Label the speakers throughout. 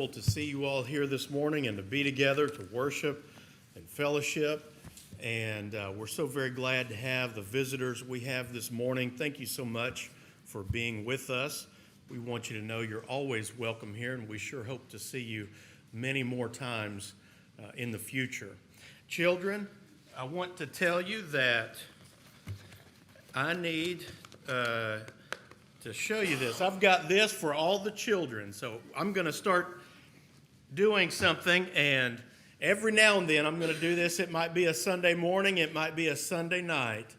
Speaker 1: To see you all here this morning and to be together to worship and fellowship. And we're so very glad to have the visitors we have this morning. Thank you so much for being with us. We want you to know you're always welcome here, and we sure hope to see you many more times in the future. Children, I want to tell you that I need to show you this. I've got this for all the children, so I'm going to start doing something, and every now and then I'm going to do this. It might be a Sunday morning, it might be a Sunday night,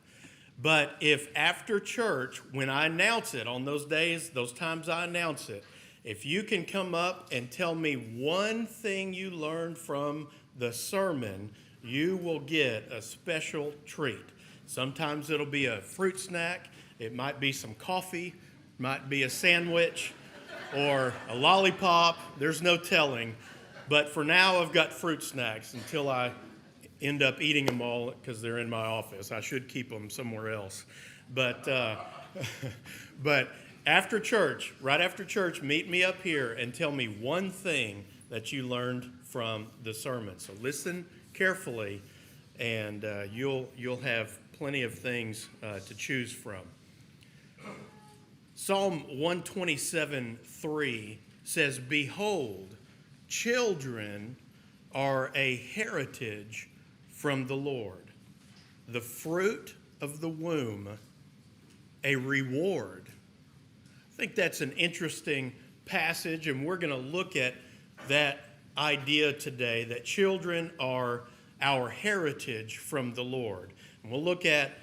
Speaker 1: but if after church, when I announce it, on those days, those times I announce it, if you can come up and tell me one thing you learned from the sermon, you will get a special treat. Sometimes it'll be a fruit snack, it might be some coffee, might be a sandwich, or a lollipop. There's no telling. But for now, I've got fruit snacks until I end up eating them all because they're in my office. I should keep them somewhere else. But after church, right after church, meet me up here and tell me one thing that you learned from the sermon. So listen carefully, and you'll have plenty of things to choose from. Psalm 127:3 says, "Behold, children are a heritage from the Lord, the fruit of the womb, a reward." I think that's an interesting passage, and we're going to look at that idea today, that children are our heritage from the Lord. And we'll look at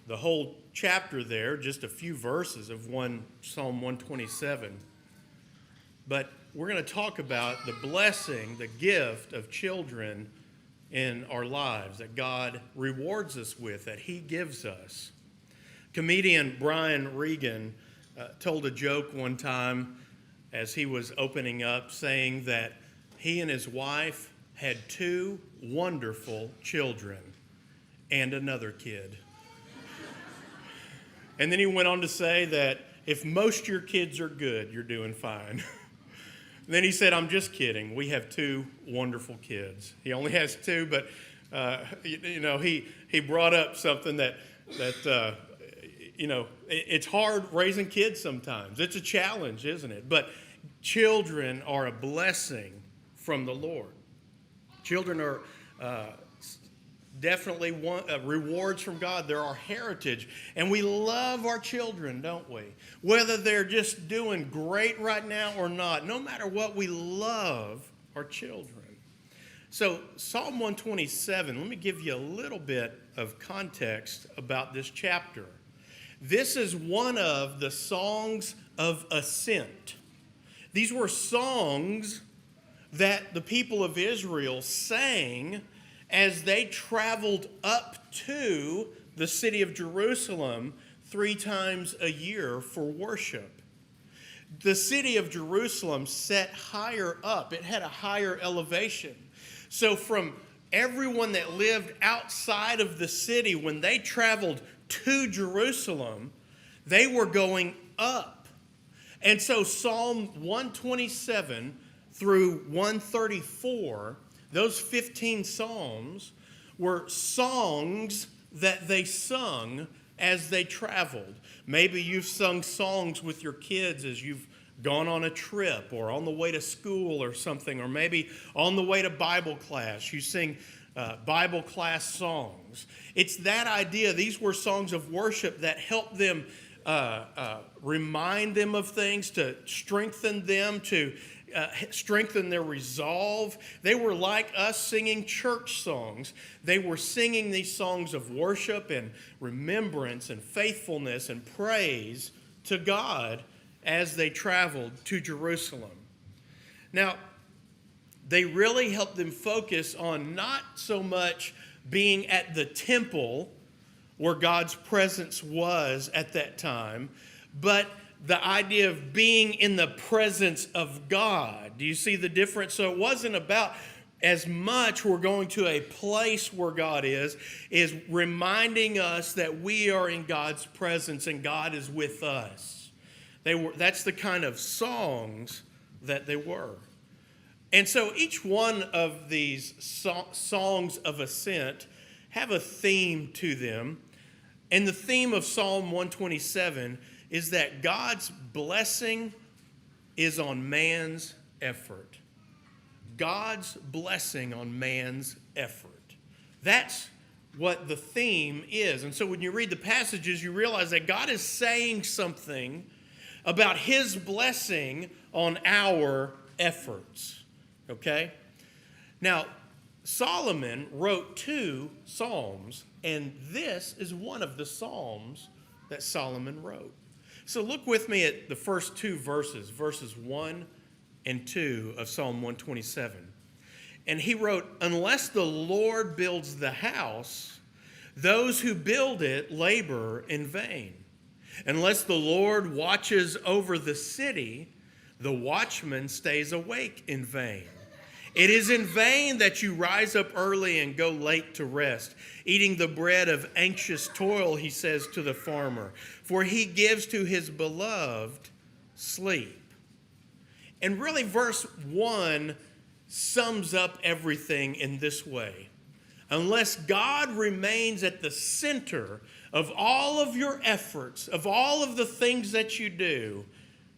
Speaker 1: the whole chapter there, just a few verses of Psalm 127. But we're going to talk about the blessing, the gift of children in our lives that God rewards us with, that He gives us. Comedian Brian Regan told a joke one time as he was opening up, saying that he and his wife had two wonderful children and another kid. And then he went on to say that if most of your kids are good, you're doing fine. Then he said, "I'm just kidding. We have two wonderful kids." He only has two, but he brought up something that it's hard raising kids sometimes. It's a challenge, isn't it? But children are a blessing from the Lord. Children are definitely rewards from God. They're our heritage. And we love our children, don't we? Whether they're just doing great right now or not, no matter what, we love our children. So Psalm 127, let me give you a little bit of context about this chapter. This is one of the songs of ascent. These were songs that the people of Israel sang as they traveled up to the city of Jerusalem 3 times a year for worship. The city of Jerusalem sat higher up. It had a higher elevation. So from everyone that lived outside of the city, when they traveled to Jerusalem, they were going up. And so Psalm 127 through 134, those 15 psalms were songs that they sung as they traveled. Maybe you've sung songs with your kids as you've gone on a trip or on the way to school or something, or maybe on the way to Bible class. You sing Bible class songs. It's that idea. These were songs of worship that helped them remind them of things, to strengthen them, to strengthen their resolve. They were like us singing church songs. They were singing these songs of worship and remembrance and faithfulness and praise to God as they traveled to Jerusalem. Now, they really helped them focus on not so much being at the temple where God's presence was at that time, but the idea of being in the presence of God. Do you see the difference? So it wasn't about as much we're going to a place where God is reminding us that we are in God's presence and God is with us. That's the kind of songs that they were. And so each one of these songs of ascent have a theme to them. And the theme of Psalm 127 is that God's blessing is on man's effort. God's blessing on man's effort. That's what the theme is. And so when you read the passages, you realize that God is saying something about his blessing on our efforts. Okay? Now, Solomon wrote 2 psalms, and this is one of the psalms that Solomon wrote. So look with me at the first 2 verses, verses 1 and 2 of Psalm 127. And he wrote, "Unless the Lord builds the house, those who build it labor in vain. Unless the Lord watches over the city, the watchman stays awake in vain. It is in vain that you rise up early and go late to rest, eating the bread of anxious toil," he says to the farmer, "for he gives to his beloved sleep." And really, verse 1 sums up everything in this way. Unless God remains at the center of all of your efforts, of all of the things that you do,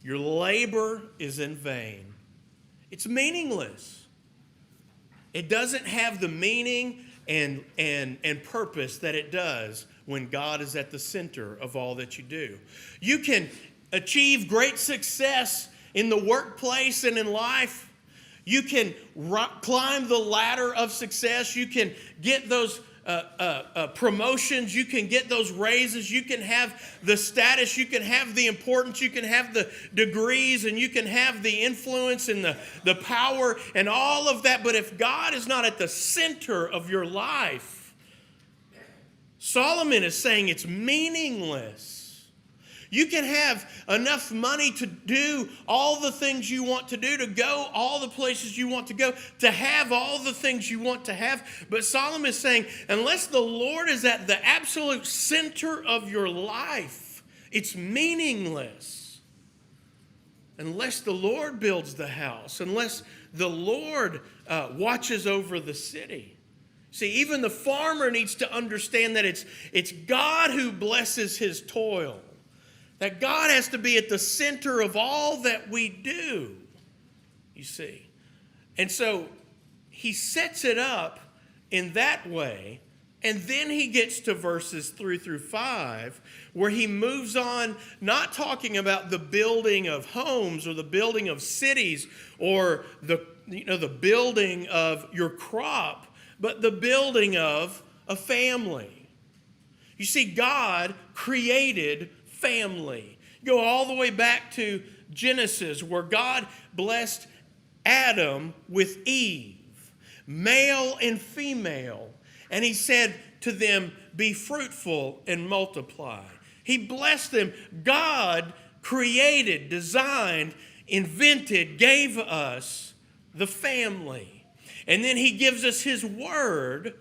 Speaker 1: your labor is in vain. It's meaningless. It doesn't have the meaning and purpose that it does when God is at the center of all that you do. You can achieve great success in the workplace and in life. You can climb the ladder of success. You can get those promotions. You can get those raises. You can have the status. You can have the importance. You can have the degrees, and you can have the influence and the power and all of that. But if God is not at the center of your life, Solomon is saying it's meaningless. You can have enough money to do all the things you want to do, to go all the places you want to go, to have all the things you want to have. But Solomon is saying, unless the Lord is at the absolute center of your life, it's meaningless. Unless the Lord builds the house, unless the Lord watches over the city. See, even the farmer needs to understand that it's God who blesses his toil. That God has to be at the center of all that we do, you see. And so he sets it up in that way, and then he gets to verses 3 through 5, where he moves on, not talking about the building of homes or the building of cities or the building of your crop, but the building of a family. You see, God created family. Go all the way back to Genesis, where God blessed Adam with Eve, male and female. And he said to them, "Be fruitful and multiply." He blessed them. God created, designed, invented, gave us the family. And then he gives us his word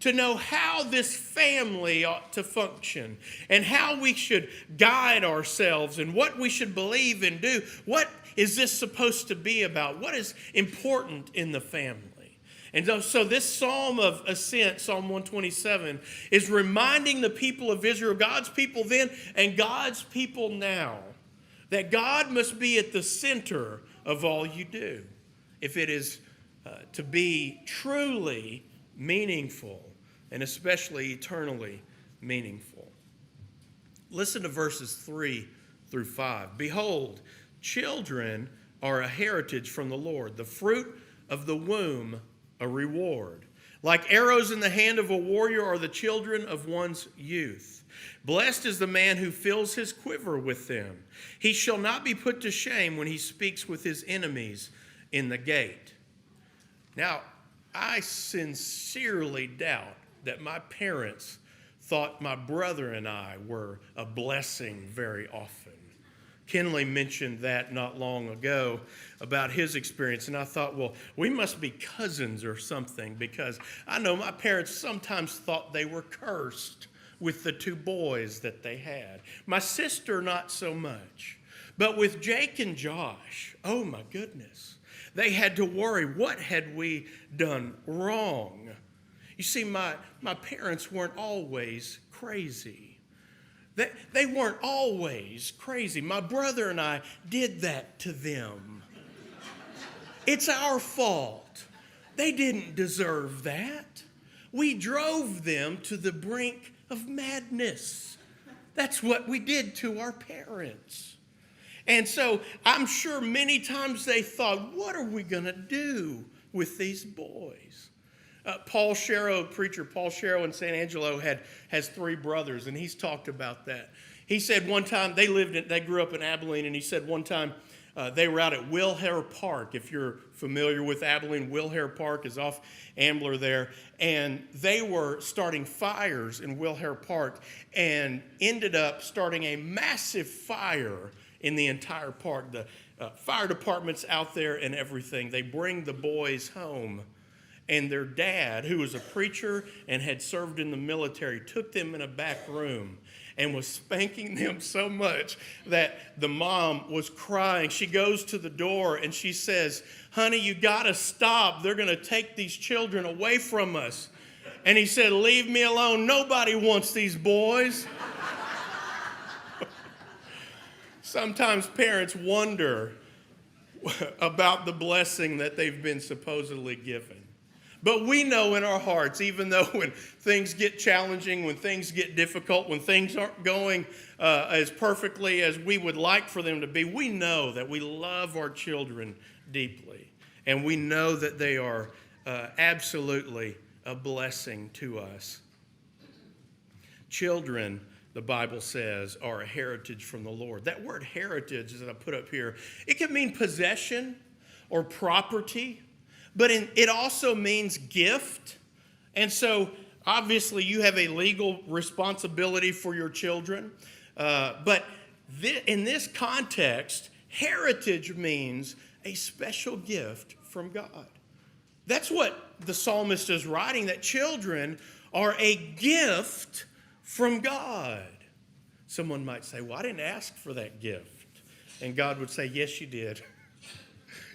Speaker 1: to know how this family ought to function and how we should guide ourselves and what we should believe and do. What is this supposed to be about? What is important in the family? And so this Psalm of Ascent, Psalm 127, is reminding the people of Israel, God's people then and God's people now, that God must be at the center of all you do if it is to be truly meaningful and especially eternally meaningful. Listen to verses 3 through 5. "Behold, children are a heritage from the Lord, the fruit of the womb a reward. Like arrows in the hand of a warrior are the children of one's youth. Blessed is the man who fills his quiver with them. He shall not be put to shame when he speaks with his enemies in the gate." Now, I sincerely doubt that my parents thought my brother and I were a blessing very often. Kenley mentioned that not long ago about his experience, and I thought, well, we must be cousins or something, because I know my parents sometimes thought they were cursed with the 2 boys that they had. My sister, not so much. But with Jake and Josh, oh my goodness, They had to worry, what had we done wrong? You see, my parents weren't always crazy. They weren't always crazy. My brother and I did that to them. It's our fault. They didn't deserve that. We drove them to the brink of madness. That's what we did to our parents. And so I'm sure many times they thought, what are we going to do with these boys? Paul Sharrow, preacher Paul Sharrow in San Angelo has 3 brothers, and he's talked about that. He said one time, they grew up in Abilene, and he said one time they were out at Wilhare Park. If you're familiar with Abilene, Wilhare Park is off Ambler there. And they were starting fires in Wilhare Park and ended up starting a massive fire in the entire park. The fire department's out there and everything. They bring the boys home. And their dad, who was a preacher and had served in the military, took them in a back room and was spanking them so much that the mom was crying. She goes to the door and she says, honey, you got to stop. They're going to take these children away from us. And he said, leave me alone. Nobody wants these boys. Sometimes parents wonder about the blessing that they've been supposedly given. But we know in our hearts, even though when things get challenging, when things get difficult, when things aren't going as perfectly as we would like for them to be, we know that we love our children deeply. And we know that they are absolutely a blessing to us. Children, the Bible says, are a heritage from the Lord. That word heritage, as I put up here, it can mean possession or property. But it also means gift. And so, obviously, you have a legal responsibility for your children. But in this context, heritage means a special gift from God. That's what the psalmist is writing, that children are a gift from God. Someone might say, well, I didn't ask for that gift. And God would say, yes, you did.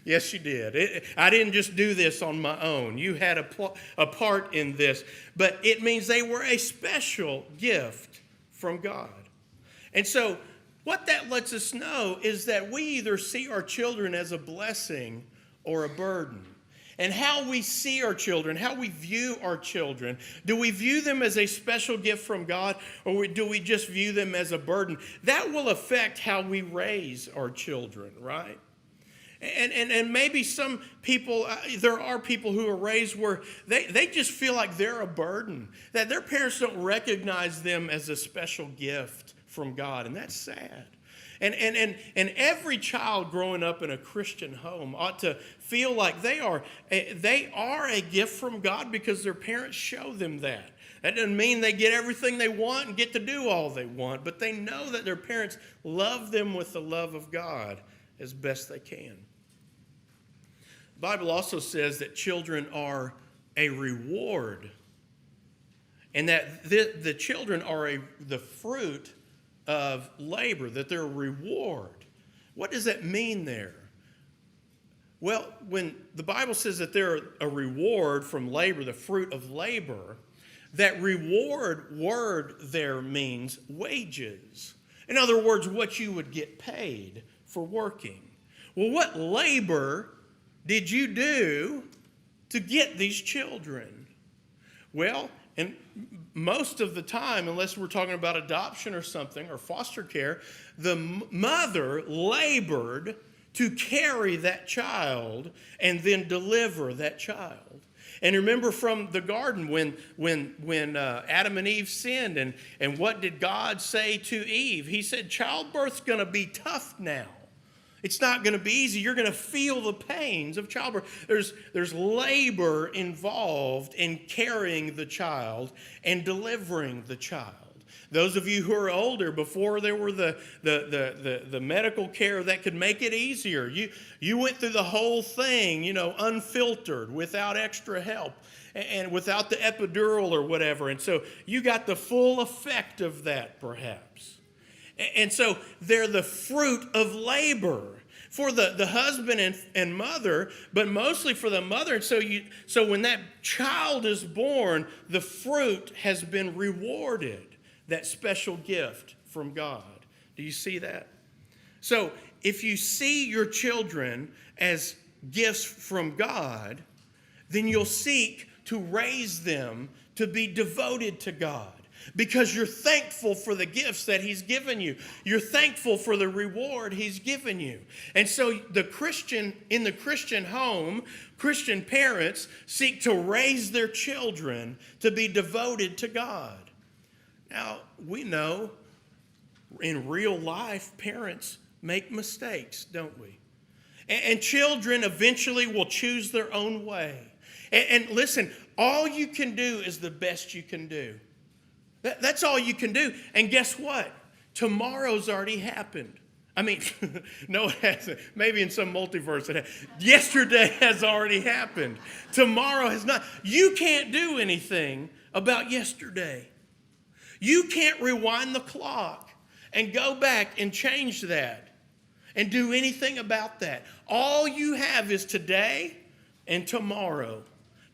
Speaker 1: Yes, you did. I didn't just do this on my own. You had a part in this. But it means they were a special gift from God. And so what that lets us know is that we either see our children as a blessing or a burden. And how we see our children, how we view our children, do we view them as a special gift from God, or do we just view them as a burden? That will affect how we raise our children, right? And maybe some people, there are people who are raised where they just feel like they're a burden, that their parents don't recognize them as a special gift from God, and that's sad. And every child growing up in a Christian home ought to feel like they are a gift from God because their parents show them that. That doesn't mean they get everything they want and get to do all they want, but they know that their parents love them with the love of God as best they can. The Bible also says that children are a reward, and that the children are the fruit of labor, that they're a reward. What does that mean there? Well, when the Bible says that they're a reward from labor, the fruit of labor, that reward word there means wages. In other words, what you would get paid for working. Well, what labor did you do to get these children? Well, and most of the time, unless we're talking about adoption or something, or foster care, the mother labored to carry that child and then deliver that child. And remember from the garden when Adam and Eve sinned, and what did God say to Eve? He said, childbirth's going to be tough now. It's not going to be easy. You're going to feel the pains of childbirth. There's labor involved in carrying the child and delivering the child. Those of you who are older, before there were the medical care that could make it easier, you went through the whole thing, unfiltered, without extra help, and without the epidural or whatever. And so you got the full effect of that, perhaps. And so they're the fruit of labor. for the husband and mother, but mostly for the mother. And so when that child is born, the fruit has been rewarded, that special gift from God. Do you see that? So if you see your children as gifts from God, then you'll seek to raise them to be devoted to God, because you're thankful for the gifts that he's given you. You're thankful for the reward he's given you. And so in the Christian home, Christian parents seek to raise their children to be devoted to God. Now, we know in real life, parents make mistakes, don't we? And children eventually will choose their own way. And listen, all you can do is the best you can do. That's all you can do. And guess what? Tomorrow's already happened. I mean, no, it hasn't. Maybe in some multiverse it has. Yesterday has already happened. Tomorrow has not. You can't do anything about yesterday. You can't rewind the clock and go back and change that and do anything about that. All you have is today and tomorrow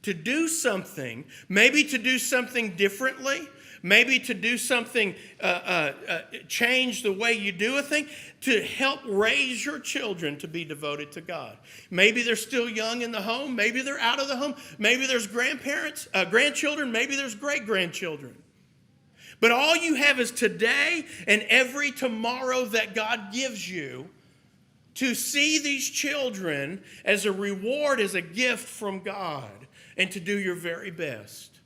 Speaker 1: to do something, maybe to do something differently, maybe to do something, change the way you do a thing, to help raise your children to be devoted to God. Maybe they're still young in the home, maybe they're out of the home, maybe there's grandchildren, maybe there's great-grandchildren. But all you have is today and every tomorrow that God gives you to see these children as a reward, as a gift from God, and to do your very best.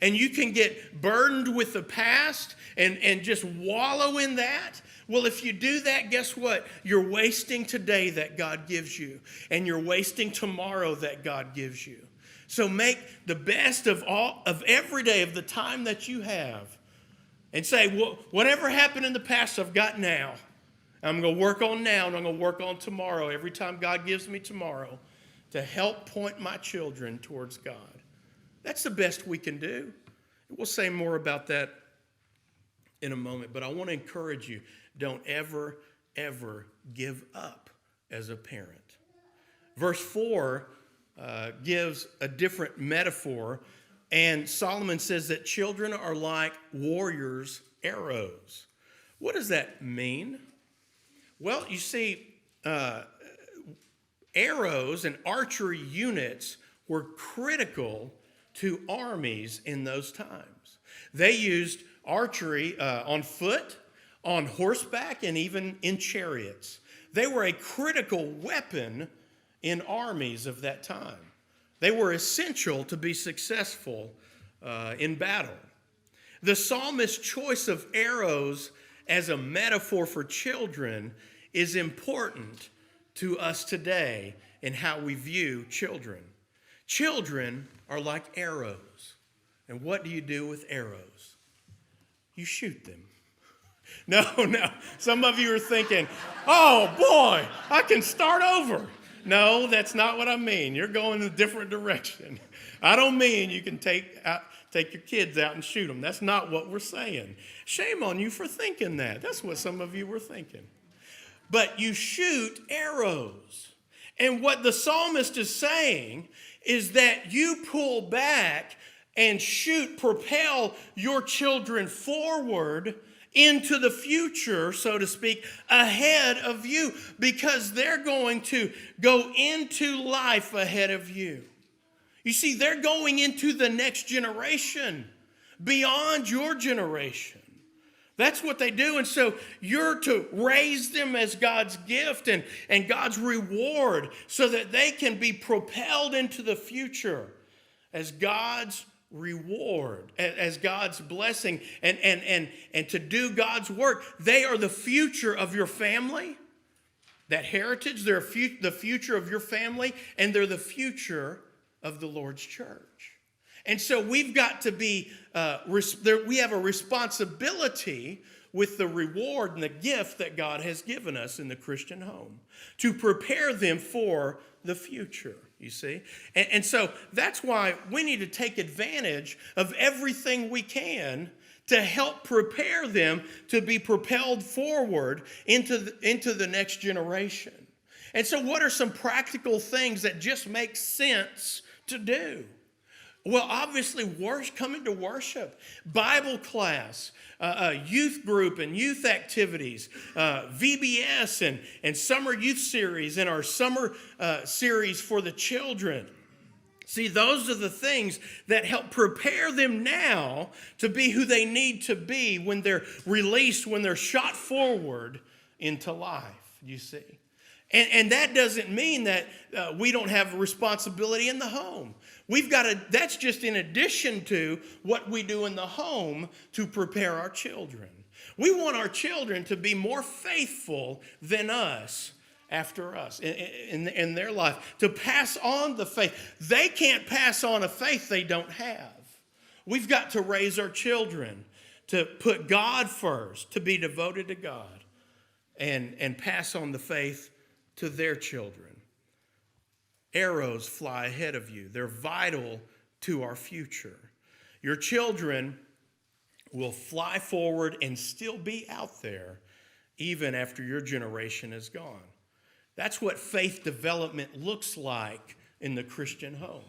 Speaker 1: And you can get burdened with the past and just wallow in that. Well, if you do that, guess what? You're wasting today that God gives you, and you're wasting tomorrow that God gives you. So make the best of every day, of the time that you have, and say, well, whatever happened in the past, I've got now. I'm going to work on now, and I'm going to work on tomorrow. Every time God gives me tomorrow, to help point my children towards God. That's the best we can do. We'll say more about that in a moment, but I want to encourage you, don't ever, ever give up as a parent. Verse 4 gives a different metaphor, and Solomon says that children are like warriors' arrows. What does that mean? Well, you see, arrows and archery units were critical to armies in those times. They used archery on foot, on horseback, and even in chariots. They were a critical weapon in armies of that time. They were essential to be successful in battle. The psalmist's choice of arrows as a metaphor for children is important to us today in how we view children. Children are like arrows. And what do you do with arrows? You shoot them. No. Some of you are thinking, oh boy, I can start over. No, that's not what I mean. You're going in a different direction. I don't mean you can take your kids out and shoot them. That's not what we're saying. Shame on you for thinking that. That's what some of you were thinking. But you shoot arrows. And what the psalmist is saying is that you pull back and propel your children forward into the future, so to speak, ahead of you, because they're going to go into life ahead of you. You see, they're going into the next generation, beyond your generation. That's what they do. And so you're to raise them as God's gift and God's reward, so that they can be propelled into the future as God's reward, as God's blessing, and to do God's work. They are the future of your family, that heritage. They're the future of your family, and they're the future of the Lord's church. And so we've got to be, we have a responsibility with the reward and the gift that God has given us in the Christian home to prepare them for the future, you see. And so that's why we need to take advantage of everything we can to help prepare them to be propelled forward into the next generation. And so what are some practical things that just make sense to do? Well, obviously, coming to worship, Bible class, youth group and youth activities, VBS and summer youth series and our summer series for the children. See, those are the things that help prepare them now to be who they need to be when they're released, when they're shot forward into life, you see. And that doesn't mean that we don't have a responsibility in the home. That's just in addition to what we do in the home to prepare our children. We want our children to be more faithful than us after us in their life, to pass on the faith. They can't pass on a faith they don't have. We've got to raise our children to put God first, to be devoted to God, and pass on the faith to their children. Arrows fly ahead of you. They're vital to our future. Your children will fly forward and still be out there even after your generation is gone. That's what faith development looks like in the Christian home.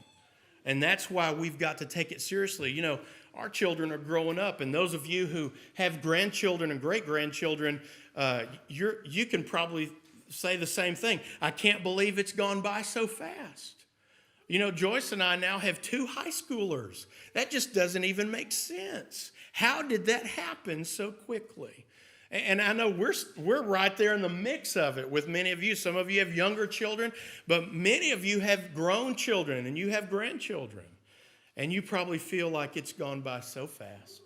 Speaker 1: And that's why we've got to take it seriously. You know, our children are growing up, and those of you who have grandchildren and great-grandchildren, you can probably say the same thing. I can't believe it's gone by so fast. You know, Joyce and I now have 2 high schoolers. That just doesn't even make sense. How did that happen so quickly? And I know we're right there in the mix of it with many of you. Some of you have younger children, but many of you have grown children and you have grandchildren. And you probably feel like it's gone by so fast.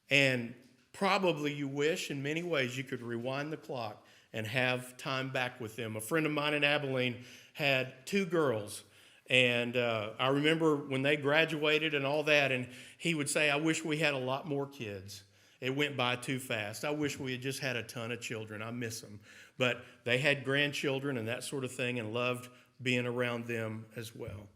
Speaker 1: And probably you wish in many ways you could rewind the clock and have time back with them. A friend of mine in Abilene had 2 girls. And I remember when they graduated and all that, and he would say, I wish we had a lot more kids. It went by too fast. I wish we had just had a ton of children. I miss them. But they had grandchildren and that sort of thing and loved being around them as well.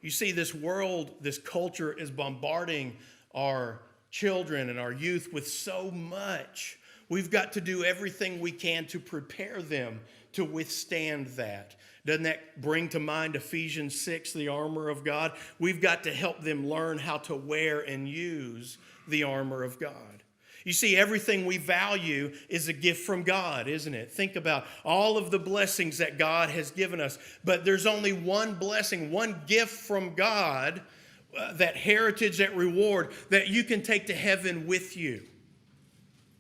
Speaker 1: You see, this world, this culture is bombarding our children and our youth with so much. We've got to do everything we can to prepare them to withstand that. Doesn't that bring to mind Ephesians 6, the armor of God? We've got to help them learn how to wear and use the armor of God. You see, everything we value is a gift from God, isn't it? Think about all of the blessings that God has given us. But there's only one blessing, one gift from God, that heritage, that reward, that you can take to heaven with you.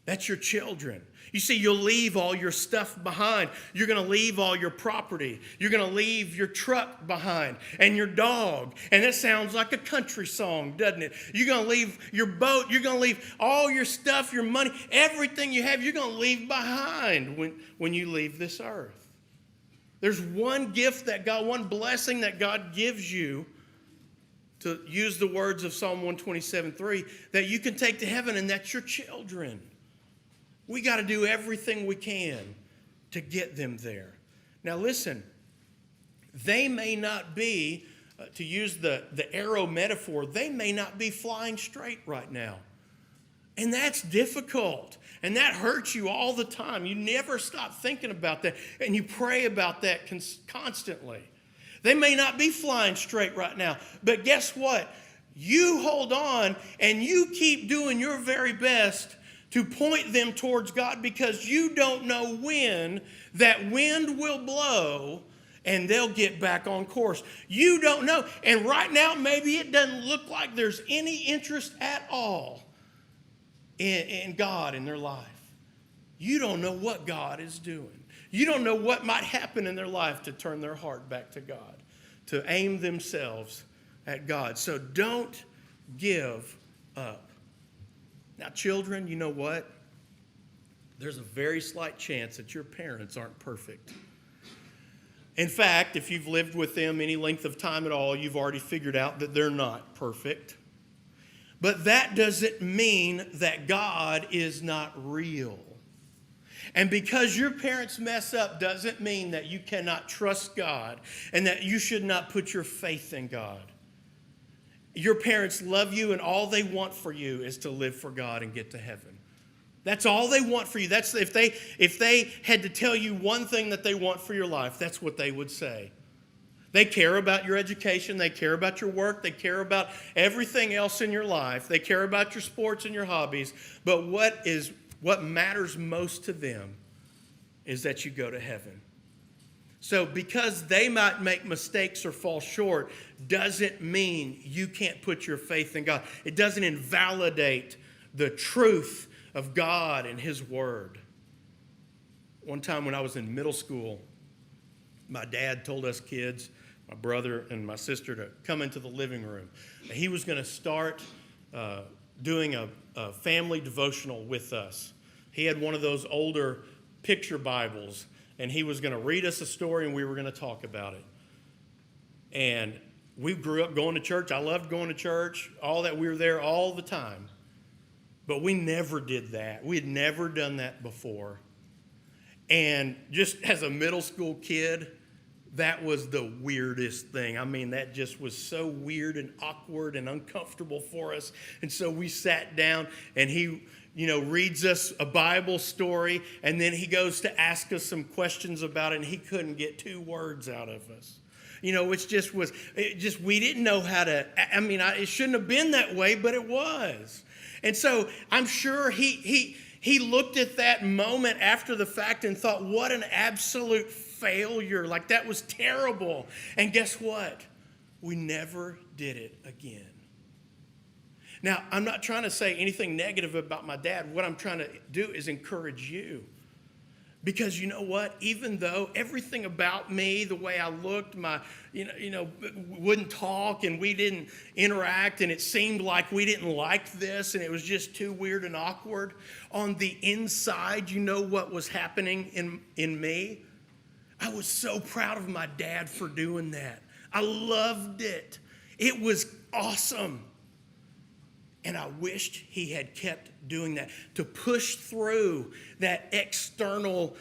Speaker 1: That's your children. You see, you'll leave all your stuff behind. You're going to leave all your property. You're going to leave your truck behind and your dog. And that sounds like a country song, doesn't it? You're going to leave your boat. You're going to leave all your stuff, your money, everything you have, you're going to leave behind when you leave this earth. There's one gift that God, one blessing that God gives you, to use the words of Psalm 127:3, that you can take to heaven, and that's your children. We got to do everything we can to get them there. Now listen, they may not be, to use the arrow metaphor, they may not be flying straight right now. And that's difficult. And that hurts you all the time. You never stop thinking about that. And you pray about that constantly. They may not be flying straight right now. But guess what? You hold on and you keep doing your very best to point them towards God, because you don't know when that wind will blow and they'll get back on course. You don't know. And right now, maybe it doesn't look like there's any interest at all in God in their life. You don't know what God is doing. You don't know what might happen in their life to turn their heart back to God, to aim themselves at God. So don't give up. Now, children, you know what? There's a very slight chance that your parents aren't perfect. In fact, if you've lived with them any length of time at all, you've already figured out that they're not perfect. But that doesn't mean that God is not real. And because your parents mess up doesn't mean that you cannot trust God and that you should not put your faith in God. Your parents love you, and all they want for you is to live for God and get to heaven. That's all they want for you. That's if they had to tell you one thing that they want for your life, that's what they would say. They care about your education. They care about your work. They care about everything else in your life. They care about your sports and your hobbies. But what matters most to them is that you go to heaven. So because they might make mistakes or fall short doesn't mean you can't put your faith in God. It doesn't invalidate the truth of God and His Word. One time when I was in middle school, my dad told us kids, my brother and my sister, to come into the living room. He was going to start doing a family devotional with us. He had one of those older picture Bibles, and he was going to read us a story, and we were going to talk about it. And we grew up going to church. I loved going to church, all that. We were there all the time. But we never did that. We had never done that before. And just as a middle school kid, that was the weirdest thing. I mean, that just was so weird and awkward and uncomfortable for us. And so we sat down, and he, reads us a Bible story, and then he goes to ask us some questions about it, and he couldn't get 2 words out of us. We didn't know how to, it shouldn't have been that way, but it was. And so I'm sure he looked at that moment after the fact and thought, what an absolute failure. Like, that was terrible. And guess what? We never did it again. Now, I'm not trying to say anything negative about my dad. What I'm trying to do is encourage you. Because you know what? Even though everything about me, the way I looked, wouldn't talk, and we didn't interact, and it seemed like we didn't like this, and it was just too weird and awkward. On the inside, you know what was happening in me? I was so proud of my dad for doing that. I loved it. It was awesome. And I wished he had kept doing that, to push through that external,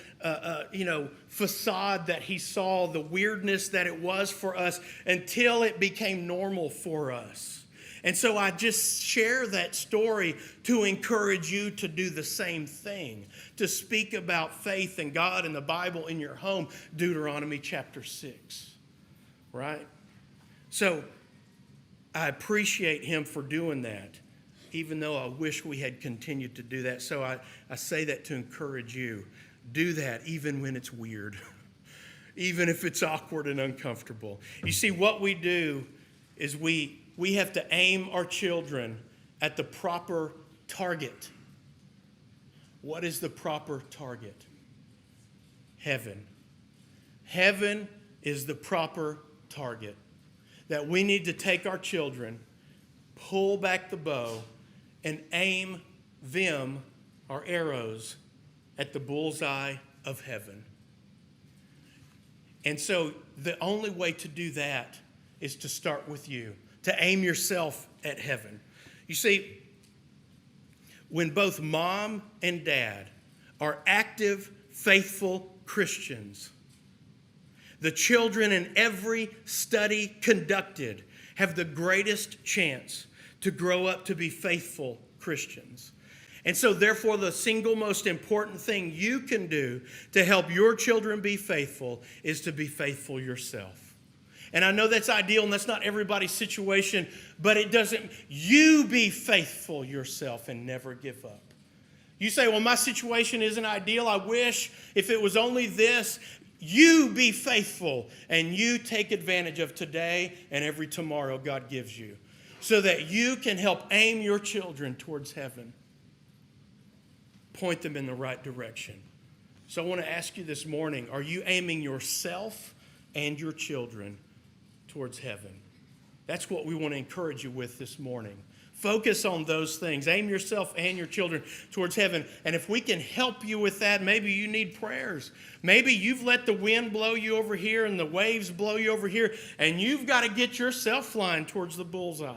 Speaker 1: facade that he saw, the weirdness that it was for us, until it became normal for us. And so I just share that story to encourage you to do the same thing, to speak about faith and God and the Bible in your home, Deuteronomy chapter 6, right? So I appreciate him for doing that, even though I wish we had continued to do that. So I say that to encourage you. Do that even when it's weird, even if it's awkward and uncomfortable. You see, what we do is we have to aim our children at the proper target. What is the proper target? Heaven. Heaven is the proper target. That we need to take our children, pull back the bow, and aim them, our arrows, at the bullseye of heaven. And so the only way to do that is to start with you, to aim yourself at heaven. You see, when both mom and dad are active, faithful Christians, the children in every study conducted have the greatest chance to grow up to be faithful Christians. And so therefore, the single most important thing you can do to help your children be faithful is to be faithful yourself. And I know that's ideal and that's not everybody's situation, but it doesn't. You be faithful yourself and never give up. You say, well, my situation isn't ideal. I wish if it was only this. You be faithful and you take advantage of today and every tomorrow God gives you, so that you can help aim your children towards heaven. Point them in the right direction. So I want to ask you this morning, are you aiming yourself and your children towards heaven? That's what we want to encourage you with this morning. Focus on those things. Aim yourself and your children towards heaven. And if we can help you with that, maybe you need prayers. Maybe you've let the wind blow you over here and the waves blow you over here, and you've got to get yourself flying towards the bullseye.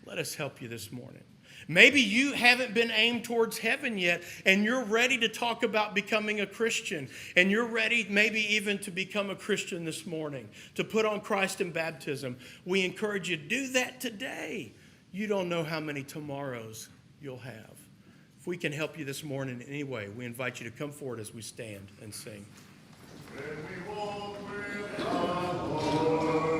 Speaker 1: Let us help you this morning. Maybe you haven't been aimed towards heaven yet, and you're ready to talk about becoming a Christian, and you're ready maybe even to become a Christian this morning, to put on Christ in baptism. We encourage you to do that today. You don't know how many tomorrows you'll have. If we can help you this morning in any way, we invite you to come forward as we stand and sing.
Speaker 2: When we walk with our Lord.